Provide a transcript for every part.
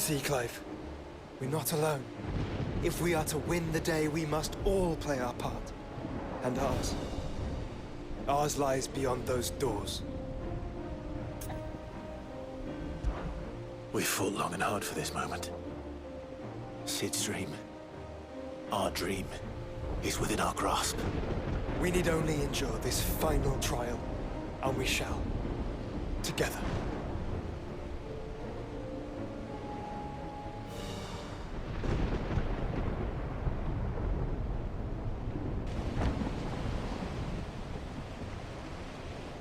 See, Clive, we're not alone. If we are to win the day, we must all play our part. And ours. Ours lies beyond those doors. We fought long and hard for this moment. Sid's dream, our dream, is within our grasp. We need only endure this final trial, and we shall. Together.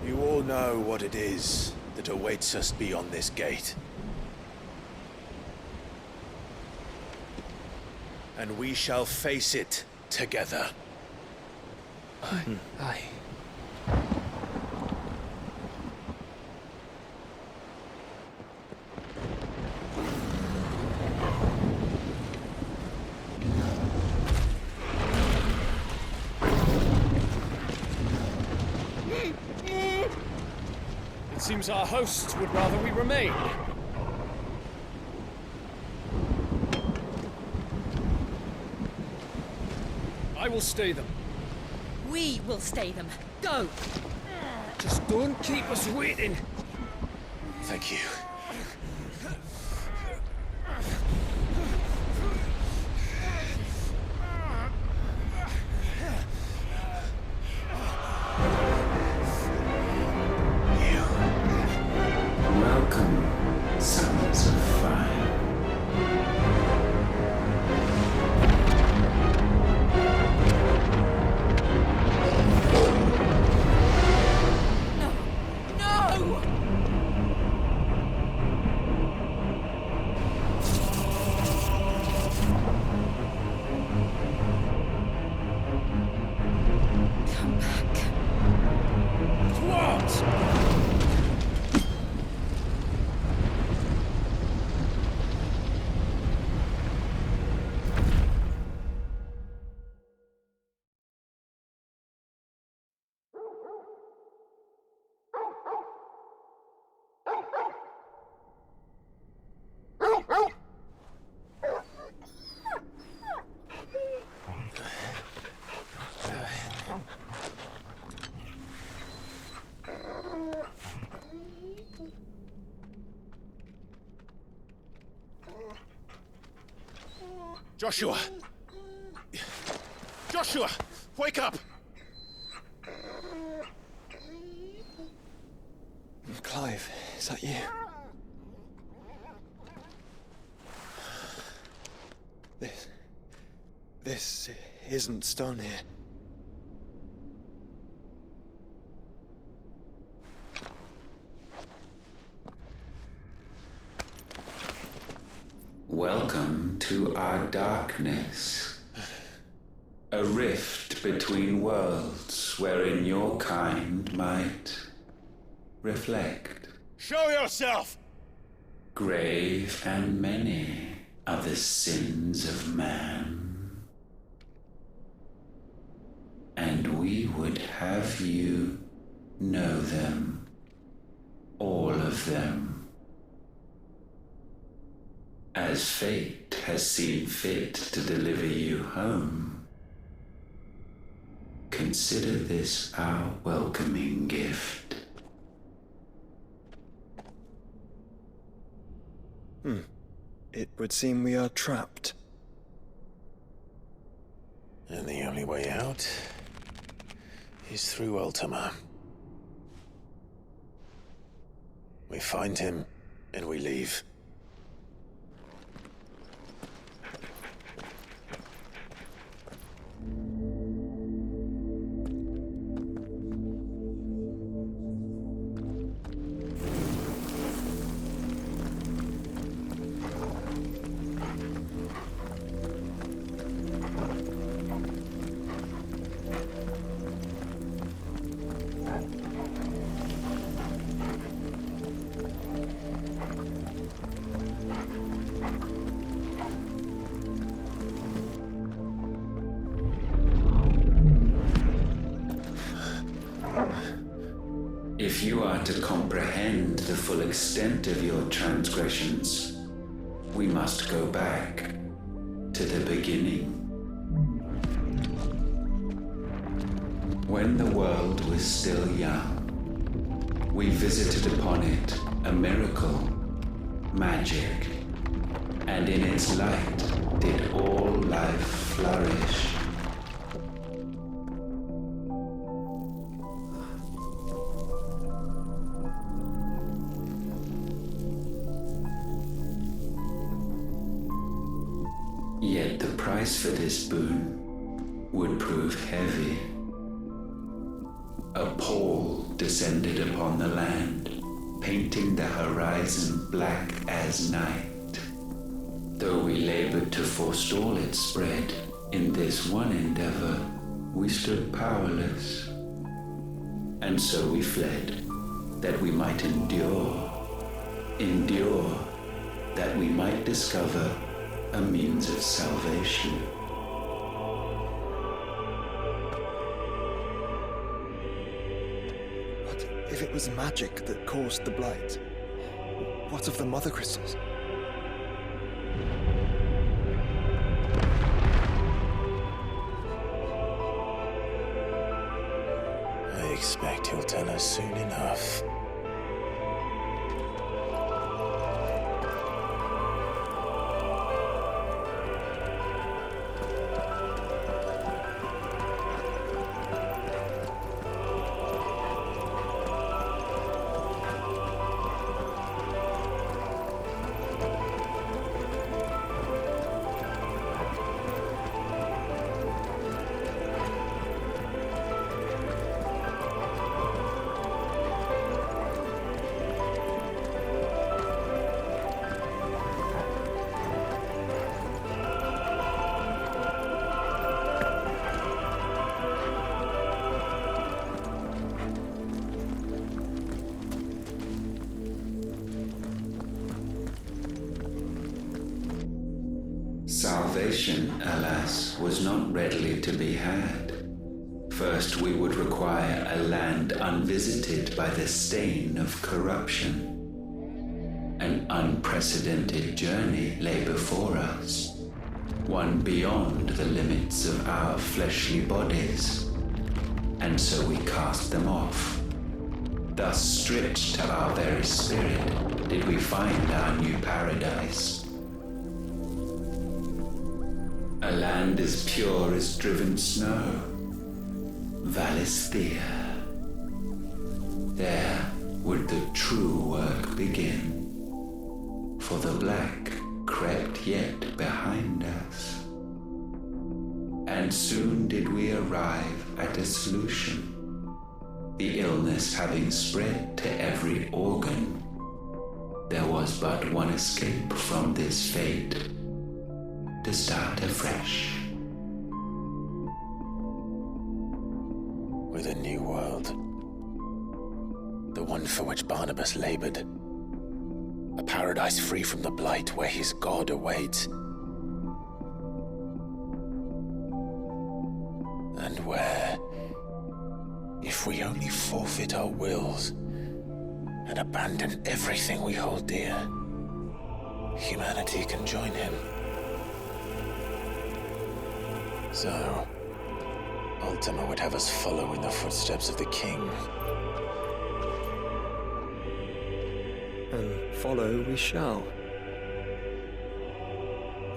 You all know what it is that awaits us beyond this gate. And we shall face it together. Aye. It seems our hosts would rather we remain. I will stay them. We will stay them. Go! Just don't keep us waiting. Thank you. Welcome, sons of fire. No! Come back. What? Joshua! Joshua! Wake up! Clive, is that you? This isn't stone here. Welcome to our darkness. A rift between worlds wherein your kind might reflect. Show yourself! Grave and many are the sins of man. And we would have you know them, all of them. As fate has seen fit to deliver you home, consider this our welcoming gift. It would seem we are trapped. And the only way out is through Ultima. We find him, and we leave. If you are to comprehend the full extent of your transgressions, we must go back to the beginning. When the world was still young, we visited upon it a miracle, magic, and in its light did all life flourish. Yet the price for this boon would prove heavy. A pall descended upon the land, painting the horizon black as night. Though we labored to forestall its spread, in this one endeavor we stood powerless. And so we fled, that we might endure, that we might discover a means of salvation. But if it was magic that caused the blight, what of the mother crystals? I expect he'll tell us soon enough. Salvation, alas, was not readily to be had. First, we would require a land unvisited by the stain of corruption. An unprecedented journey lay before us, one beyond the limits of our fleshly bodies. And so we cast them off. Thus, stripped to our very spirit, did we find our new paradise. A land as pure as driven snow, Valisthea. There would the true work begin, for the black crept yet behind us. And soon did we arrive at a solution, the illness having spread to every organ. There was but one escape from this fate, to start afresh. With a new world. The one for which Barnabas labored. A paradise free from the blight where his God awaits. And where, if we only forfeit our wills and abandon everything we hold dear, humanity can join him. So, Ultima would have us follow in the footsteps of the king. And follow we shall.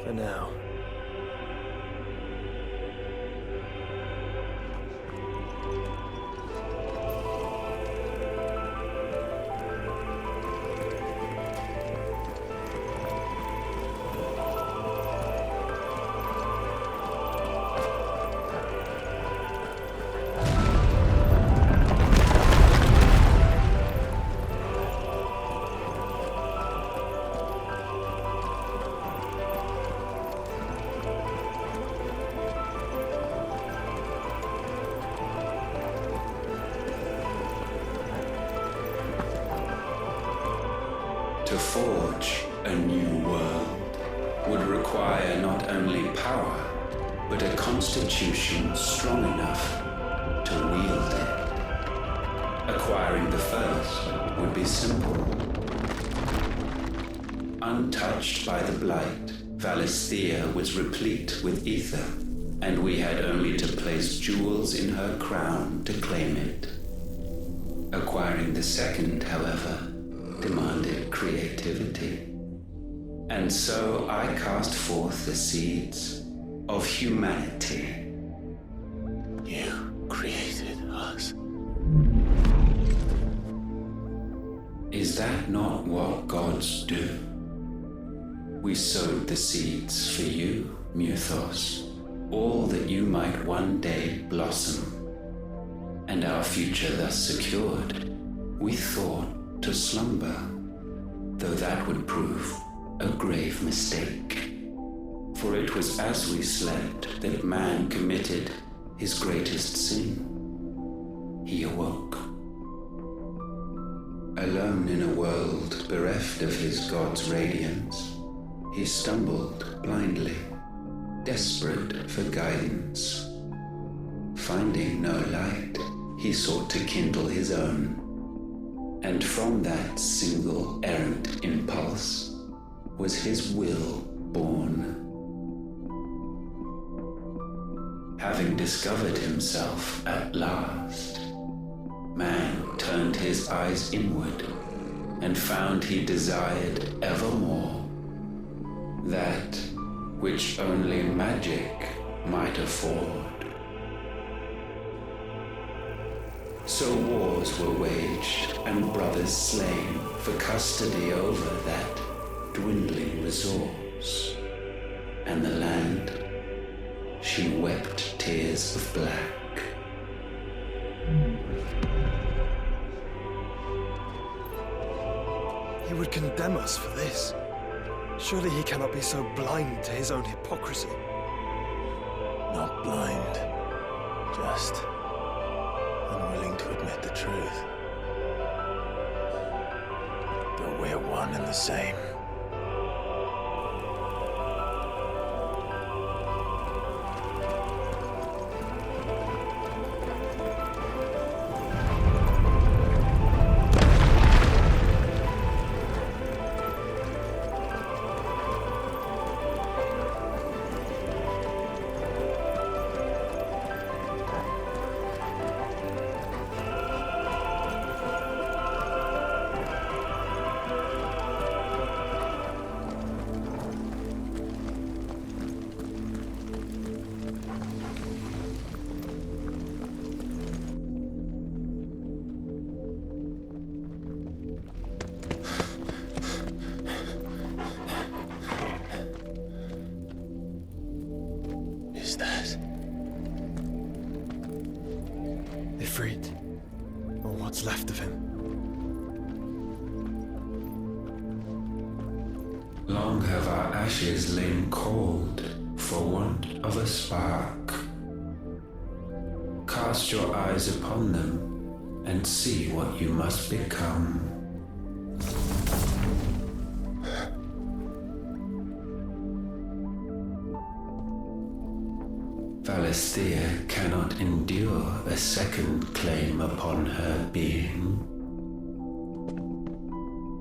For now. To forge a new world would require not only power, but a constitution strong enough to wield it. Acquiring the first would be simple. Untouched by the blight, Valisthea was replete with ether, and we had only to place jewels in her crown to claim it. Acquiring the second, however, demanded creativity. And so I cast forth the seeds of humanity. You created us. Is that not what gods do? We sowed the seeds for you, Muthos, all that you might one day blossom. And our future thus secured, we thought to slumber, though that would prove a grave mistake. For it was as we slept that man committed his greatest sin. He awoke. Alone in a world bereft of his god's radiance, he stumbled blindly, desperate for guidance. Finding no light, he sought to kindle his own, and from that single errant impulse was his will born. Having discovered himself at last, man turned his eyes inward and found he desired evermore that which only magic might afford. So wars were waged and brothers slain for custody over that dwindling resource, and the land, she wept tears of black. He would condemn us for this. Surely he cannot be so blind to his own hypocrisy. Not blind, just unwilling to admit the truth. But we're one and the same. Ifrit, or what's left of him. Long have our ashes lain cold for want of a spark. Cast your eyes upon them and see what you must become. Valisthea cannot endure a second claim upon her being.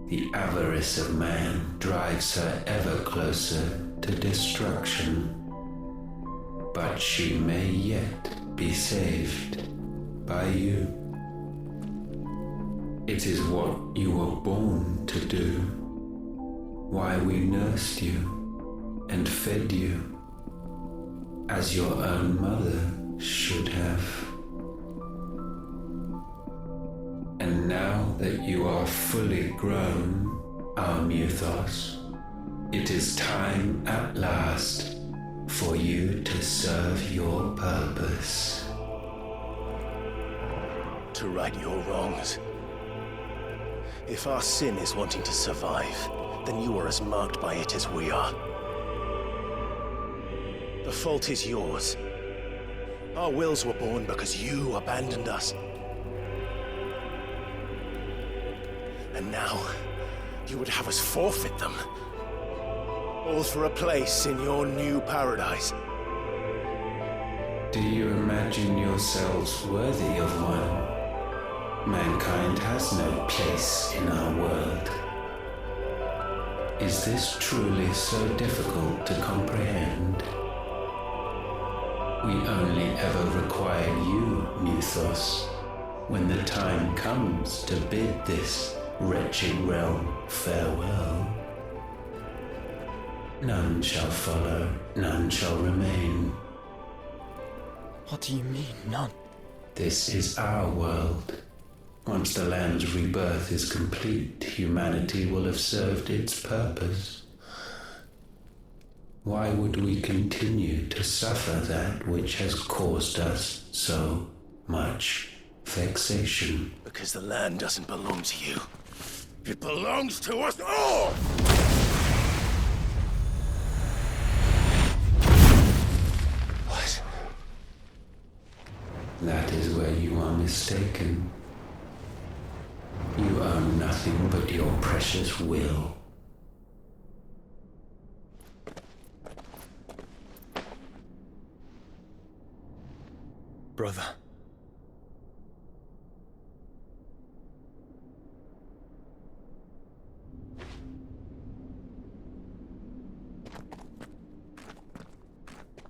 The avarice of man drives her ever closer to destruction, but she may yet be saved by you. It is what you were born to do, why we nursed you and fed you, as your own mother should have. And now that you are fully grown, our Muthos, it is time at last for you to serve your purpose. To right your wrongs. If our sin is wanting to survive, then you are as marked by it as we are. The fault is yours. Our wills were born because you abandoned us. And now, you would have us forfeit them. All for a place in your new paradise. Do you imagine yourselves worthy of one? Mankind has no place in our world. Is this truly so difficult to comprehend? We only ever require you, Muthos, when the time comes to bid this wretched realm farewell. None shall follow, none shall remain. What do you mean, none? This is our world. Once the land's rebirth is complete, humanity will have served its purpose. Why would we continue to suffer that which has caused us so much vexation? Because the land doesn't belong to you. It belongs to us all! What? That is where you are mistaken. You own nothing but your precious will. Brother.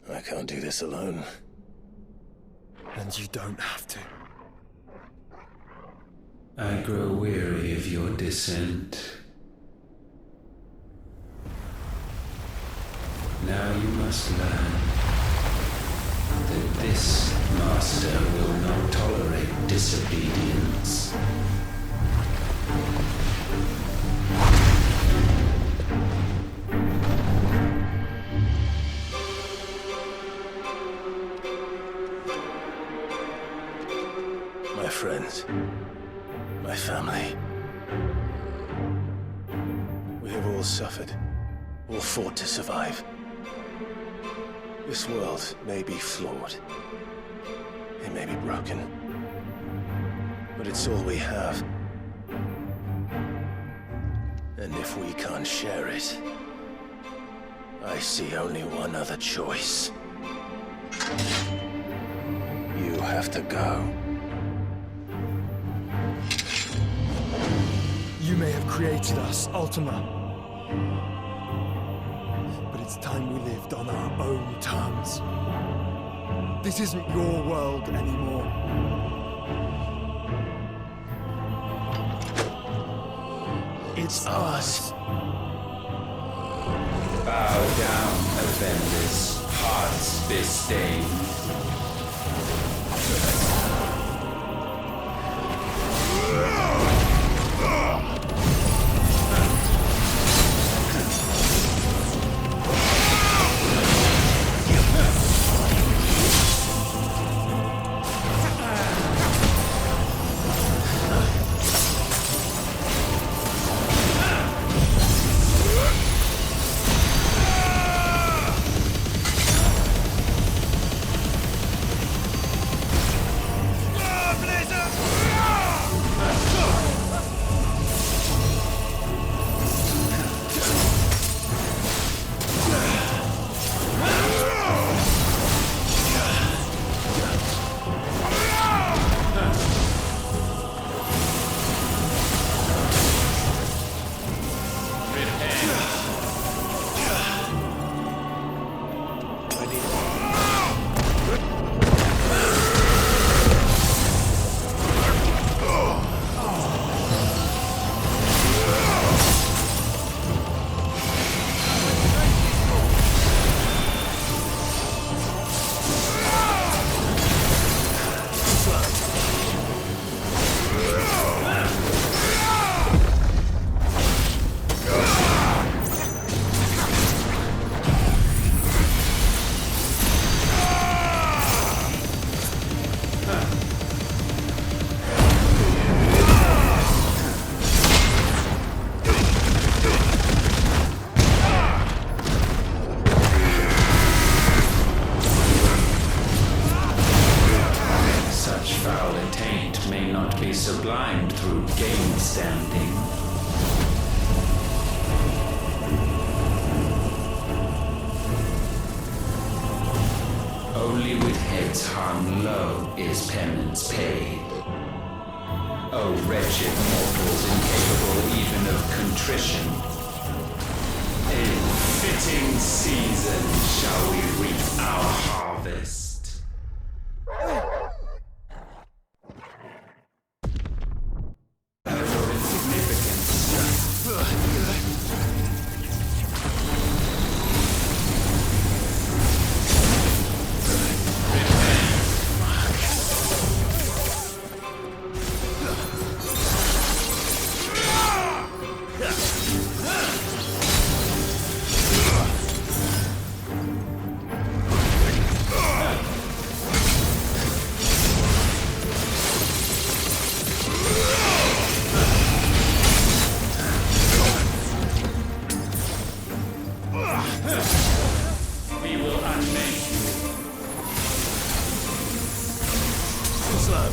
I can't do this alone. And you don't have to. I grow weary of your dissent. Now you must learn that this master will not tolerate disobedience. My friends, my family. We have all suffered, all fought to survive. This world may be flawed. It may be broken. But it's all we have. And if we can't share it, I see only one other choice. You have to go. You may have created us, Ultima. But it's time we lived on our own terms. This isn't your world anymore. It's ours. Bow down, offenders, hearts disdain. Sublimed through game standing. Only with heads hung low is penance paid. O wretched mortals incapable even of contrition. mating season shall we reap our harvest. Your insignificance. We will unmake you. Slow.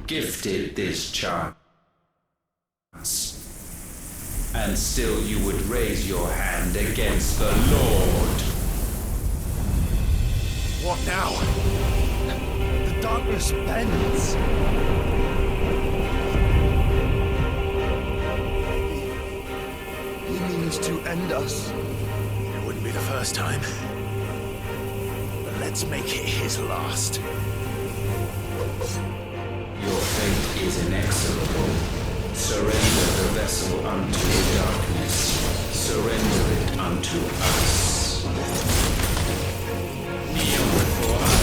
Gifted this chance, and still you would raise your hand against the Lord. What now? The darkness bends. He means to end us. It wouldn't be the first time. But let's make it his last. Your fate is inexorable. Surrender the vessel unto the darkness. Surrender it unto us. Kneel before us.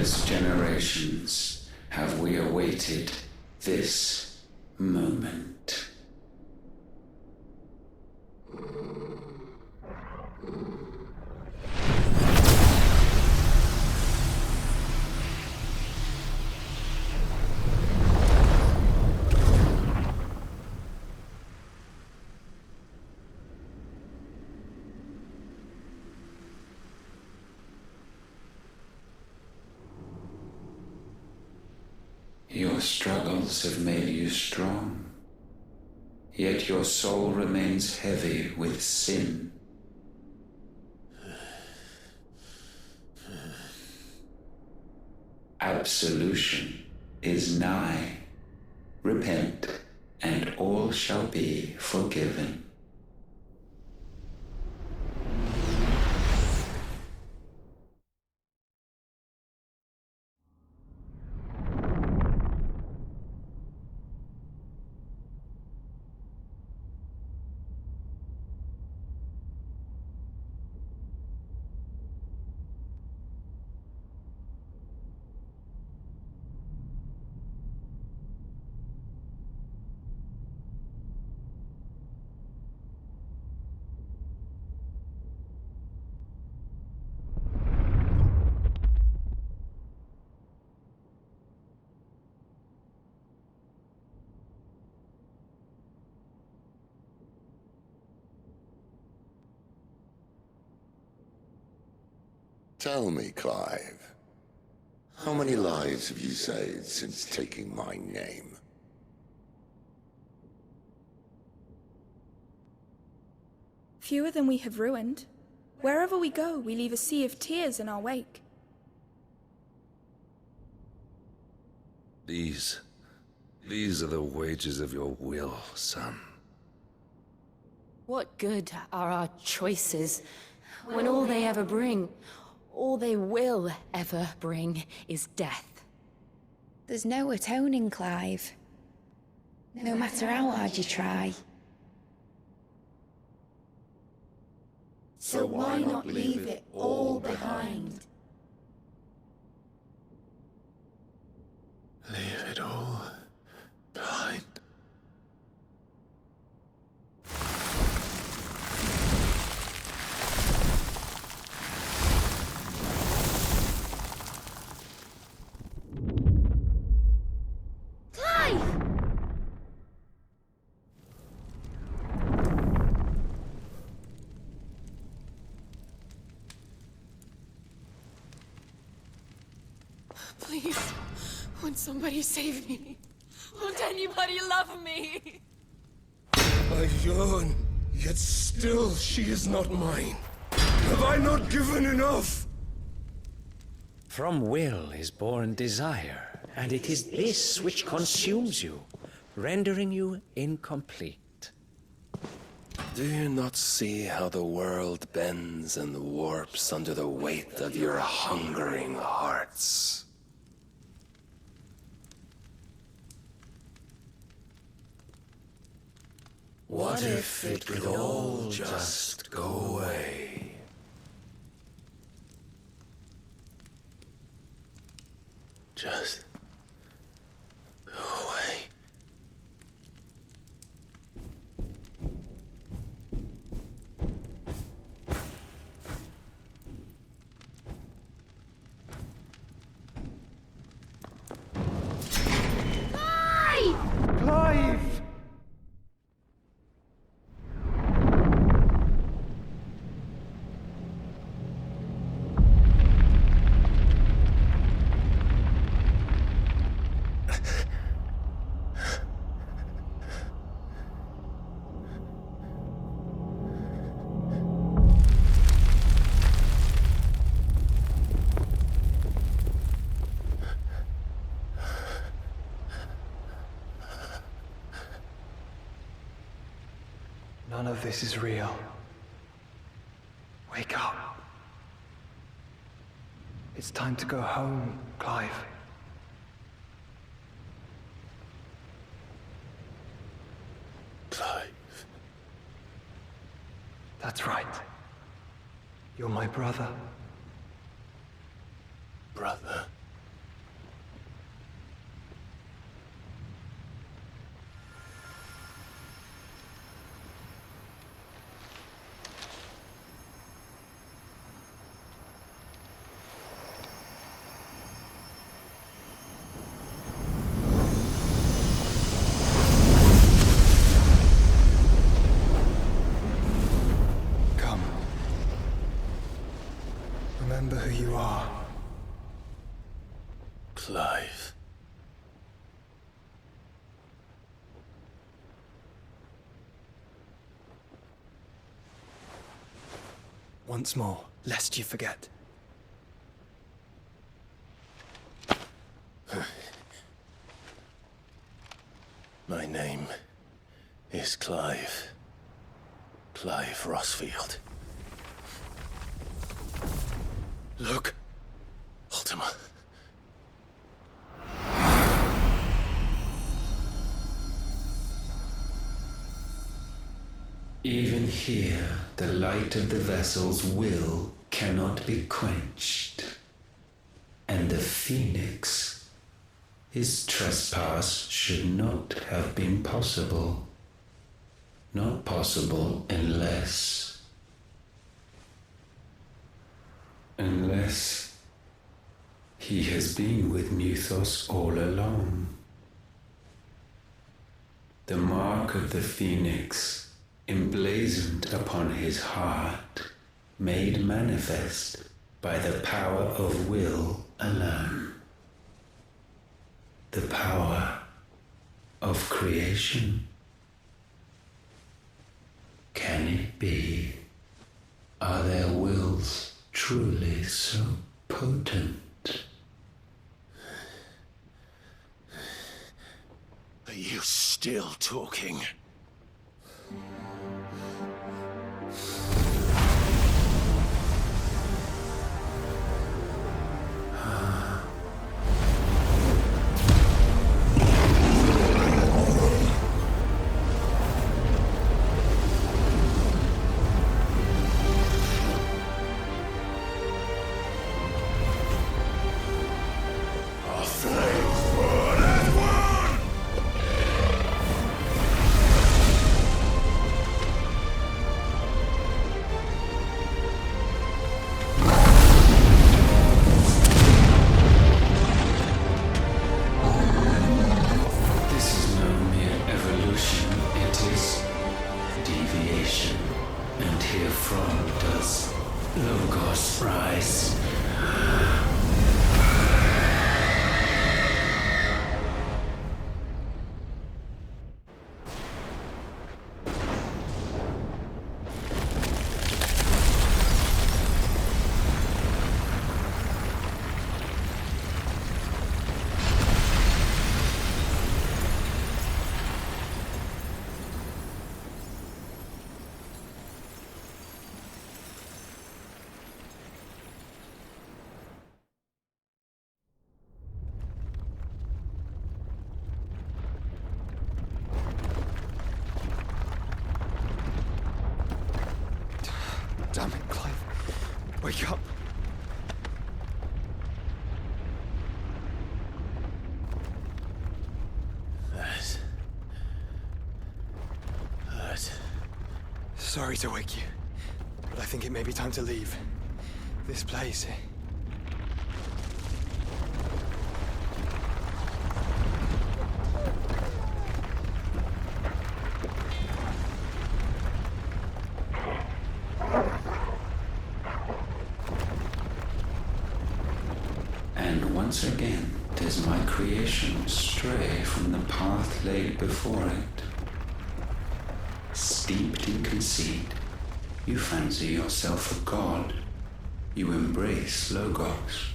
countless generations have we awaited this moment. Your struggles have made you strong, yet your soul remains heavy with sin. Absolution is nigh. Repent, and all shall be forgiven. Tell me, Clive, how many lives have you saved since taking my name? Fewer than we have ruined. Wherever we go, we leave a sea of tears in our wake. These are the wages of your will, son. What good are our choices when all they ever bring, all they will ever bring, is death? There's no atoning, Clive. No matter how hard you try. So why not leave it all behind? Leave it all behind. Please, won't somebody save me? Won't anybody love me? I yearn, yet still she is not mine. Have I not given enough? From will is born desire, and it is this which consumes you, rendering you incomplete. Do you not see how the world bends and warps under the weight of your hungering hearts? What if it could all just go away? Just go away. Clive! None of this is real. Wake up. It's time to go home, Clive. Clive. That's right. You're my brother. Brother. remember who you are. Clive. Once more, lest you forget. My name is Clive. Clive Rossfield. Look, Ultima. Even here, the light of the vessel's will cannot be quenched. And the Phoenix, his trespass should not have been possible. Not possible unless he has been with Muthos all along. The mark of the Phoenix, emblazoned upon his heart, made manifest by the power of will alone. The power of creation. Can it be? Are their wills truly so potent? Are you still talking? Damn it, Clive. Wake up. That hurt. Sorry to wake you, but I think it may be time to leave. This place. Once again, does my creation stray from the path laid before it? Steeped in conceit, you fancy yourself a god. You embrace Logos.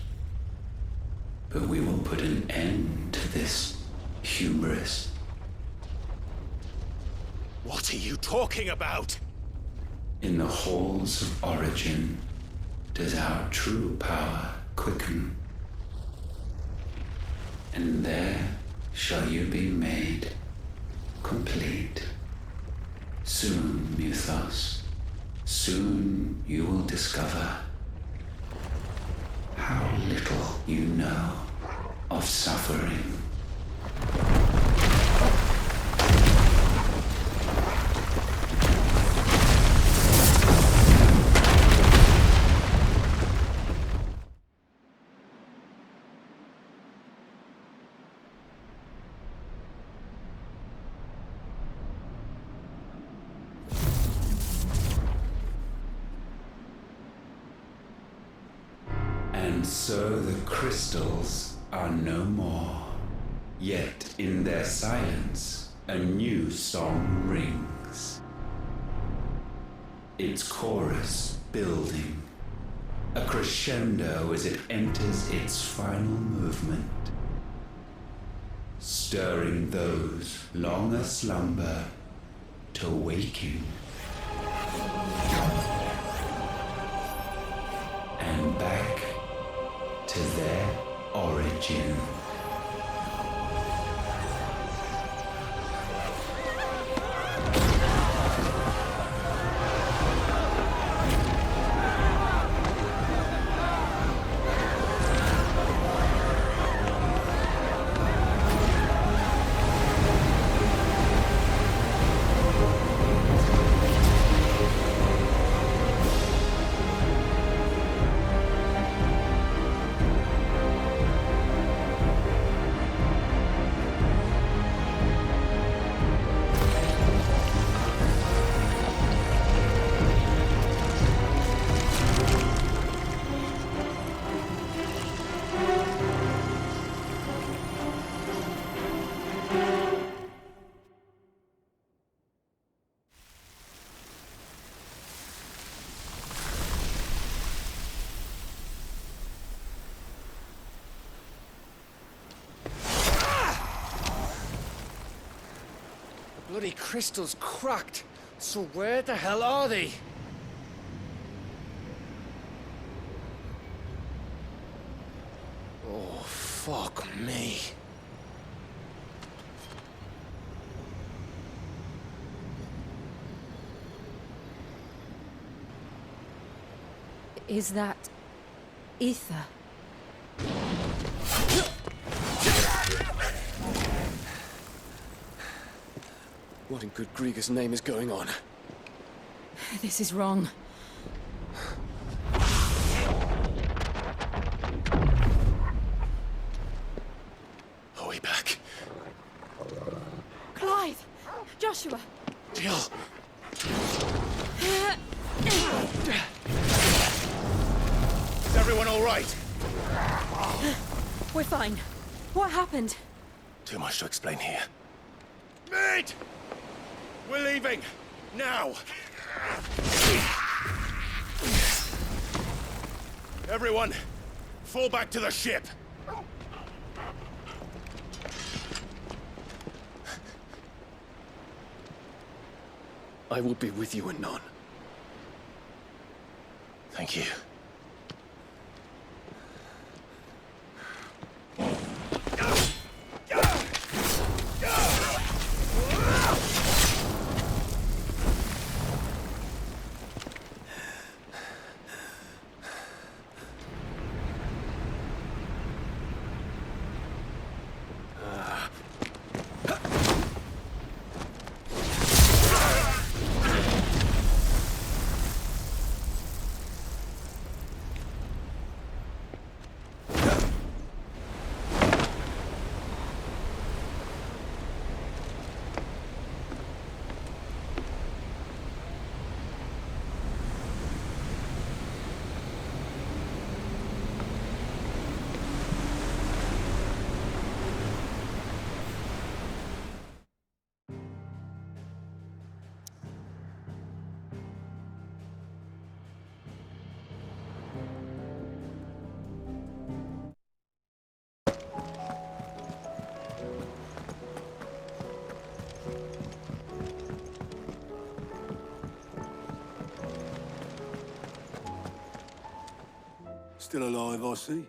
But we will put an end to this hubris. What are you talking about? In the halls of origin, does our true power quicken. And there shall you be made complete. Soon, Muthos, soon you will discover how little you know of suffering. And so the crystals are no more. Yet in their silence, a new song rings. Its chorus building, a crescendo as it enters its final movement, stirring those long aslumber to waking. And back to their origin. Bloody crystal's cracked. So where the hell are they? Oh, fuck me. Is that ether? What in good Grieger's name is going on? This is wrong. Are we back? Clive! Joshua! Jill! Is everyone all right? We're fine. What happened? Too much to explain here. Mate! We're leaving! Now! Everyone, fall back to the ship! I will be with you anon. Thank you. Still alive, I see.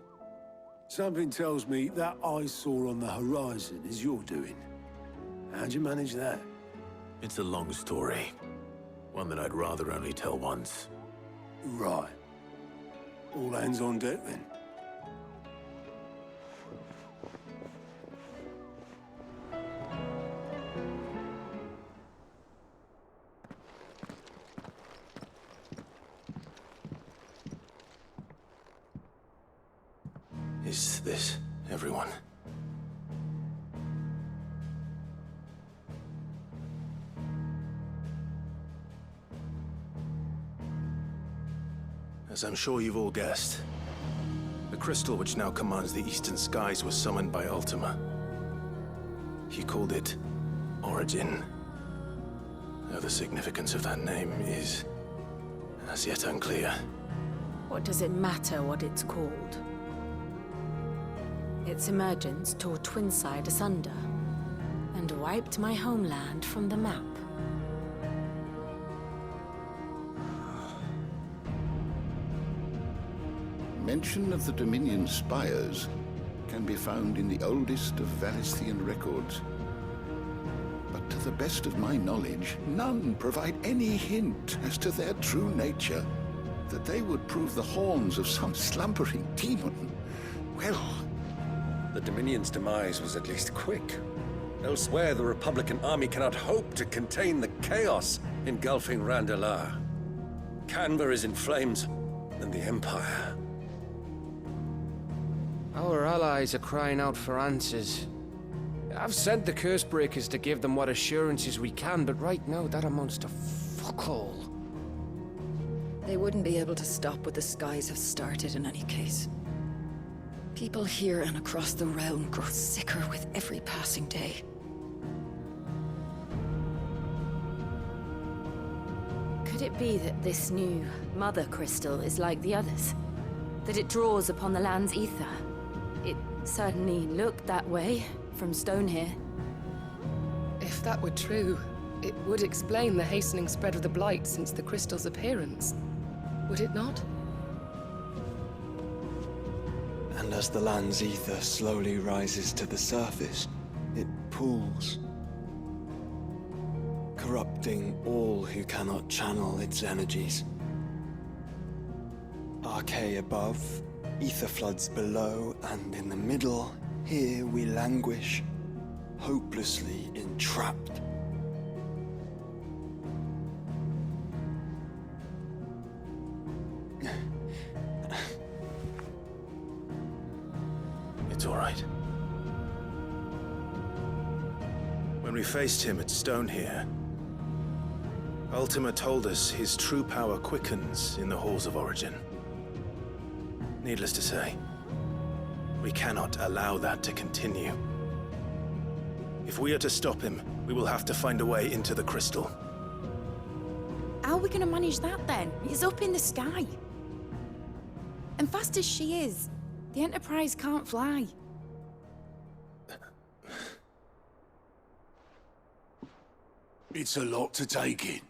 Something tells me that eyesore on the horizon is your doing. How'd you manage that? It's a long story. One that I'd rather only tell once. Right. All hands on deck, then. Is this everyone? As I'm sure you've all guessed, the crystal which now commands the eastern skies was summoned by Ultima. He called it Origin. Though the significance of that name is as yet unclear. What does it matter what it's called? Its emergence tore Twinside asunder and wiped my homeland from the map. Mention of the Dominion spires can be found in the oldest of Valisthian records. But to the best of my knowledge, none provide any hint as to their true nature. That they would prove the horns of some slumbering demon. Well... The Dominion's demise was at least quick. Elsewhere, the Republican army cannot hope to contain the chaos engulfing Randalar. Canva is in flames, and the Empire. Our allies are crying out for answers. I've sent the Cursebreakers to give them what assurances we can, but right now that amounts to fuck all. They wouldn't be able to stop what the skies have started in any case. People here and across the realm grow sicker with every passing day. Could it be that this new Mother Crystal is like the others? That it draws upon the land's ether? It certainly looked that way from stone here. If that were true, it would explain the hastening spread of the Blight since the crystal's appearance. Would it not? And as the land's ether slowly rises to the surface, it pools, corrupting all who cannot channel its energies. Archay above, ether floods below, and in the middle, here we languish, hopelessly entrapped. It's all right. When we faced him at Stone here, Ultima told us his true power quickens in the halls of Origin. Needless to say, we cannot allow that to continue. If we are to stop him, we will have to find a way into the crystal. How are we gonna manage that then? It's up in the sky. And fast as she is, the Enterprise can't fly. It's a lot to take in,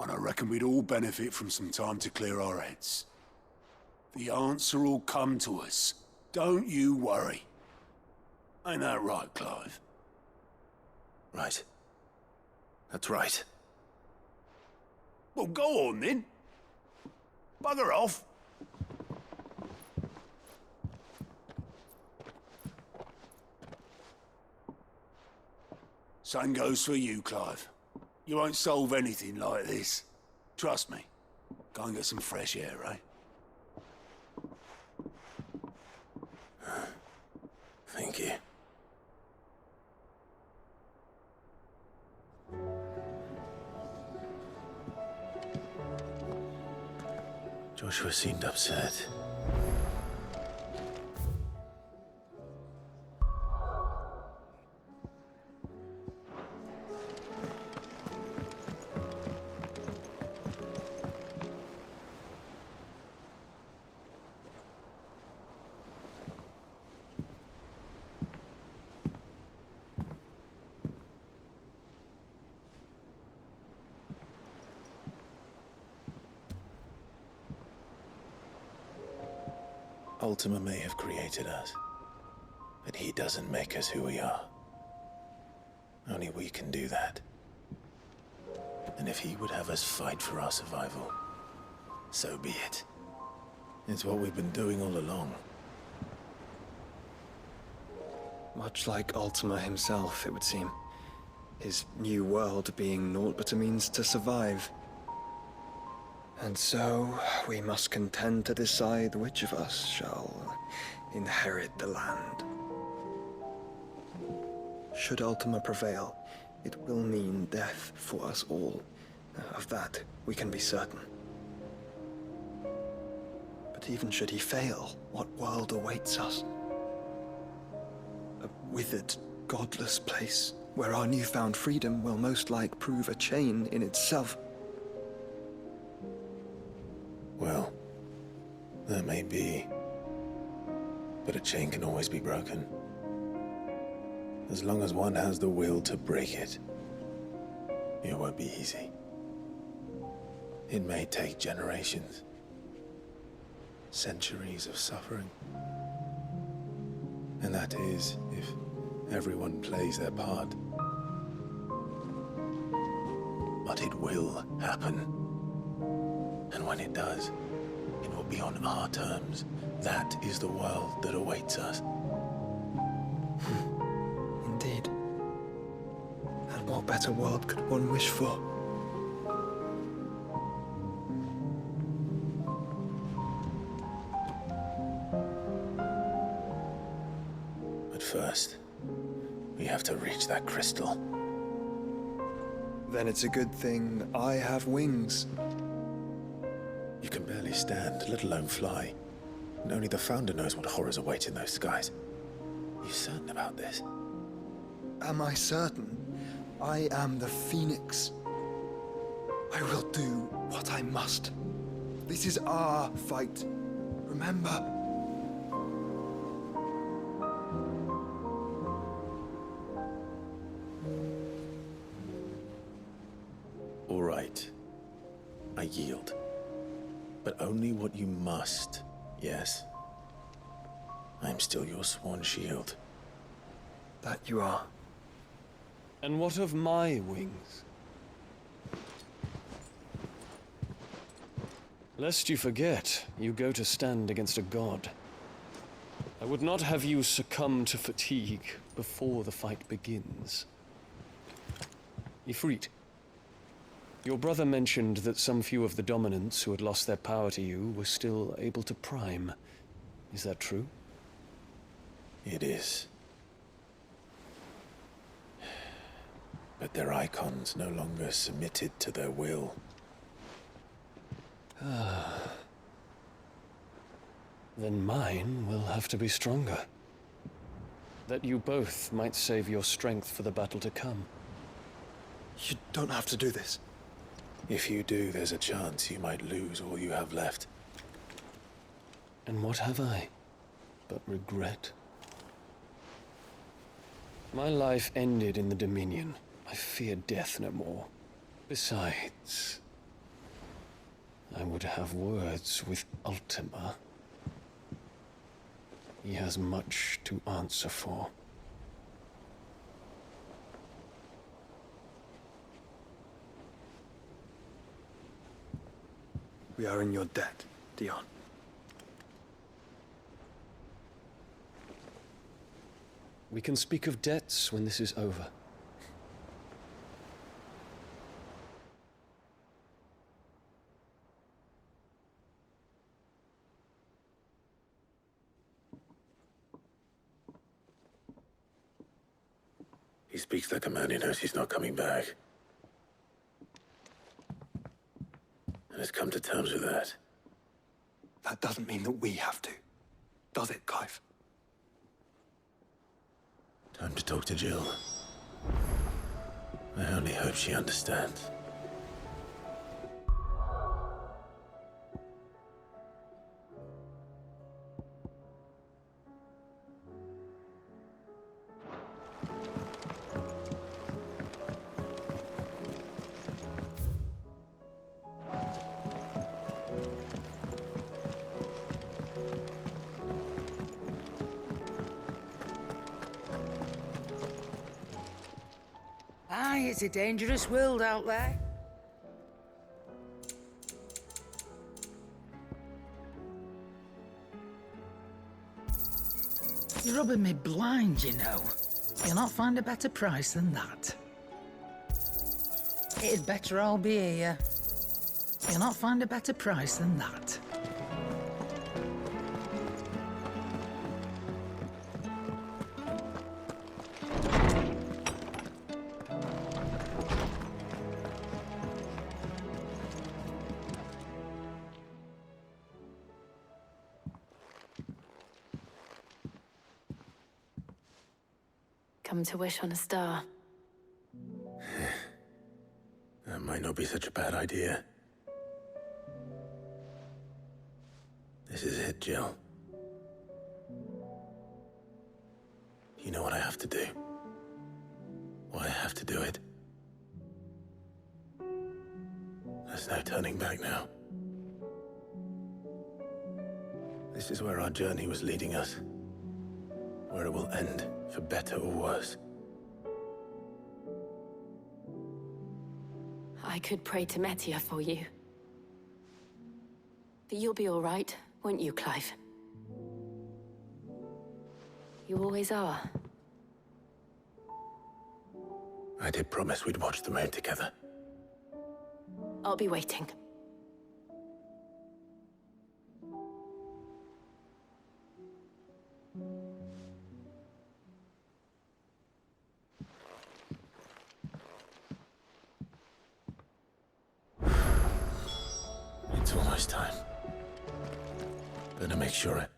and I reckon we'd all benefit from some time to clear our heads. The answer will come to us. Don't you worry. Ain't that right, Clive? Right. That's right. Well, go on then. Bugger off. Same goes for you, Clive. You won't solve anything like this. Trust me. Go and get some fresh air, eh? Thank you. Joshua seemed upset. Ultima may have created us, but he doesn't make us who we are. Only we can do that. And if he would have us fight for our survival, so be it. It's what we've been doing all along. Much like Ultima himself, it would seem. His new world being naught but a means to survive. And so, we must contend to decide which of us shall inherit the land. Should Ultima prevail, it will mean death for us all. Of that, we can be certain. But But even should he fail, what world awaits us? A withered, godless place where our newfound freedom will most like prove a chain in itself. Well, that may be. But a chain can always be broken. As long as one has the will to break it. It won't be easy. It may take generations. Centuries of suffering. And that is, if everyone plays their part. But it will happen. And when it does, it will be on our terms. That is the world that awaits us. Indeed. And what better world could one wish for? But first, we have to reach that crystal. Then it's a good thing I have wings. You can barely stand, let alone fly. And only the Founder knows what horrors await in those skies. Are you certain about this? Am I certain? I am the Phoenix. I will do what I must. This is our fight. Remember? All right. I yield. But only what you must, yes? I'm still your sworn shield. That you are. And what of my wings? Lest you forget, you go to stand against a god. I would not have you succumb to fatigue before the fight begins. Ifrit, your brother mentioned that some few of the dominants who had lost their power to you were still able to prime. Is that true? It is. But their icons no longer submitted to their will. Then mine will have to be stronger. That you both might save your strength for the battle to come. You don't have to do this. If you do, there's a chance you might lose all you have left. And what have I but regret? My life ended in the Dominion. I fear death no more. Besides, I would have words with Ultima. He has much to answer for. We are in your debt, Dion. We can speak of debts when this is over. He speaks like a man who knows he's not coming back. And has come to terms with that. That doesn't mean that we have to, does it, Clive? Time to talk to Jill. I only hope she understands. Aye, it's a dangerous world out there. You're rubbing me blind, you know. You'll not find a better price than that. It'd better all be here. You'll not find a better price than that. come to wish on a star. That might not be such a bad idea. This is it, Jill. You know what I have to do. Why I have to do it. There's no turning back now. This is where our journey was leading us. Where it will end, for better or worse. I could pray to Metia for you. But you'll be all right, won't you, Clive? You always are. I did promise we'd watch the moon together. I'll be waiting. It's almost time. Better make sure it